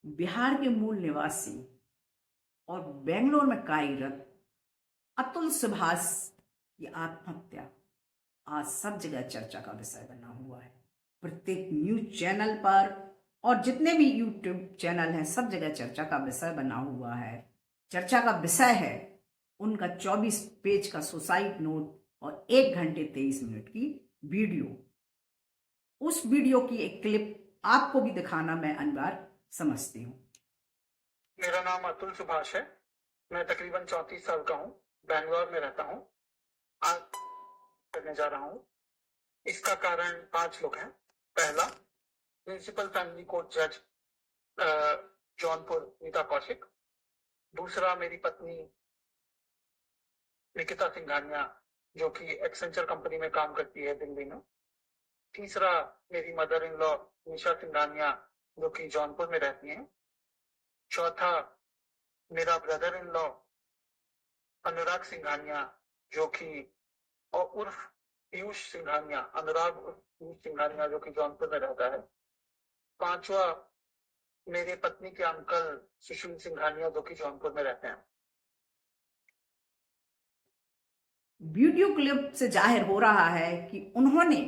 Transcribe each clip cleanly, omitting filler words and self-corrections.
बिहार के मूल निवासी और बेंगलोर में कार्यरत अतुल सुभाष की आत्महत्या आज सब जगह चर्चा का विषय बना हुआ है। प्रत्येक न्यूज चैनल पर और जितने भी यूट्यूब चैनल हैं सब जगह चर्चा का विषय बना हुआ है। चर्चा का विषय है उनका 24 पेज का सुसाइड नोट और 1 घंटे 23 मिनट की वीडियो। उस वीडियो की एक क्लिप आपको भी दिखाना मैं अनिवार्य समझती हूँ। मेरा नाम अतुल सुभाष है। मैं तकरीबन 34 साल का हूँ। बैंगलोर में रहता हूँ। आज करने जा रहा हूँ। इसका कारण 5 लोग हैं। पहला, प्रिंसिपल फैमिली कोर्ट जज जौनपुर नीता कौशिक। दूसरा, मेरी पत्नी निकिता सिंघानिया जो कि एक्सेंचर कंपनी में काम करती है दिल्ली में। तीसरा, मेरी मदर इन लॉ निशा सिंघानिया जो कि जौनपुर में रहती हैं। चौथा, मेरा ब्रदर इन लॉ अनुराग सिंघानिया जो कि और उर्फ पीयूष सिंघानिया, अनुराग उर्फ पीयूष सिंघानिया जो कि जौनपुर में रहता है। पांचवा, मेरे पत्नी के अंकल सुशील सिंघानिया जो कि जौनपुर में रहते हैं। वीडियो क्लिप से जाहिर हो रहा है कि उन्होंने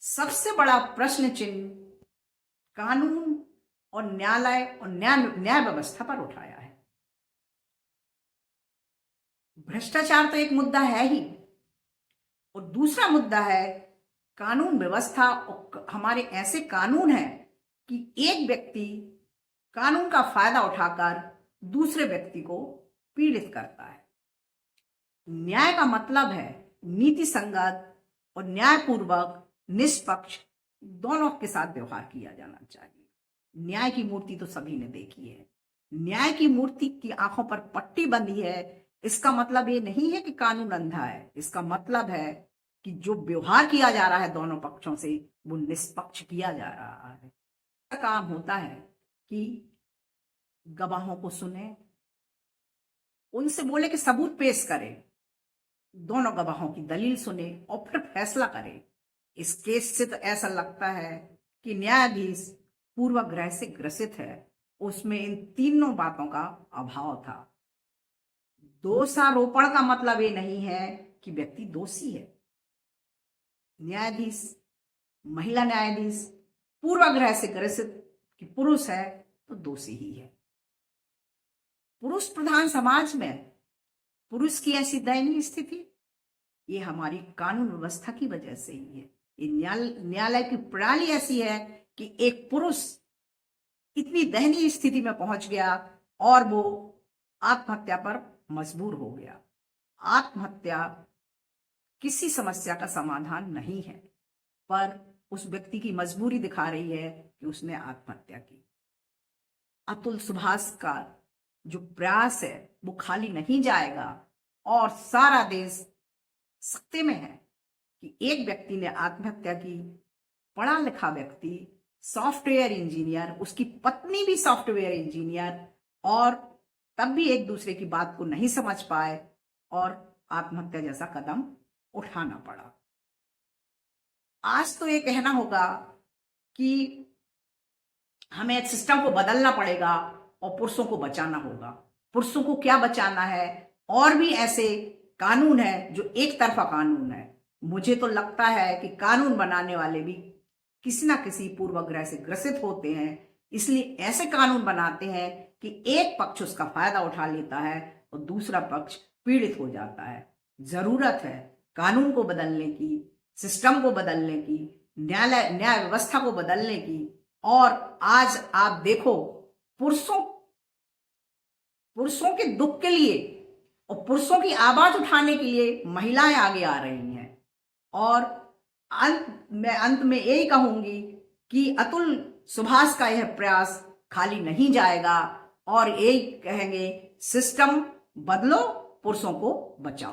सबसे बड़ा प्रश्न चिन्ह कानून और न्यायालय और न्याय व्यवस्था पर उठाया है। भ्रष्टाचार तो एक मुद्दा है ही, और दूसरा मुद्दा है कानून व्यवस्था। और हमारे ऐसे कानून हैं कि एक व्यक्ति कानून का फायदा उठाकर दूसरे व्यक्ति को पीड़ित करता है। न्याय का मतलब है नीति संगत और न्यायपूर्वक निष्पक्ष दोनों के साथ व्यवहार किया जाना चाहिए। न्याय की मूर्ति तो सभी ने देखी है। न्याय की मूर्ति की आंखों पर पट्टी बंधी है। इसका मतलब ये नहीं है कि कानून अंधा है। इसका मतलब है कि जो व्यवहार किया जा रहा है दोनों पक्षों से वो निष्पक्ष किया जा रहा है। काम होता है कि गवाहों को सुने, उनसे बोले कि सबूत पेश करें, दोनों गवाहों की दलील सुने और फिर फैसला करें। इस केस से तो ऐसा लगता है कि न्यायाधीश पूर्वाग्रह से ग्रसित है। उसमें इन तीनों बातों का अभाव था। दोषारोपण का मतलब ये नहीं है कि व्यक्ति दोषी है। न्यायाधीश, महिला न्यायाधीश पूर्वाग्रह से ग्रसित कि पुरुष है तो दोषी ही है। पुरुष प्रधान समाज में पुरुष की ऐसी दयनीय स्थिति ये हमारी कानून व्यवस्था की वजह से ही है। ये न्यायालय की प्रणाली ऐसी है कि एक पुरुष इतनी दयनीय स्थिति में पहुंच गया और वो आत्महत्या पर मजबूर हो गया। आत्महत्या किसी समस्या का समाधान नहीं है, पर उस व्यक्ति की मजबूरी दिखा रही है कि उसने आत्महत्या की। अतुल सुभाष का जो प्रयास है वो खाली नहीं जाएगा और सारा देश सकते में है कि एक व्यक्ति ने आत्महत्या की। पढ़ा लिखा व्यक्ति, सॉफ्टवेयर इंजीनियर, उसकी पत्नी भी सॉफ्टवेयर इंजीनियर, और तब भी एक दूसरे की बात को नहीं समझ पाए और आत्महत्या जैसा कदम उठाना पड़ा। आज तो ये कहना होगा कि हमें सिस्टम को बदलना पड़ेगा और पुरुषों को बचाना होगा। पुरुषों को क्या बचाना है? और भी ऐसे कानून है जो एक तरफा कानून है। मुझे तो लगता है कि कानून बनाने वाले भी किसी ना किसी पूर्वाग्रह से ग्रसित होते हैं, इसलिए ऐसे कानून बनाते हैं कि एक पक्ष उसका फायदा उठा लेता है और दूसरा पक्ष पीड़ित हो जाता है। जरूरत है कानून को बदलने की, सिस्टम को बदलने की, न्याय व्यवस्था को बदलने की। और आज आप देखो पुरुषों के दुख के लिए और पुरुषों की आवाज उठाने के लिए महिलाएं आगे आ रही हैं। और अंत में यही कहूंगी कि अतुल सुभाष का यह प्रयास खाली नहीं जाएगा और यही कहेंगे, सिस्टम बदलो, पुरुषों को बचाओ।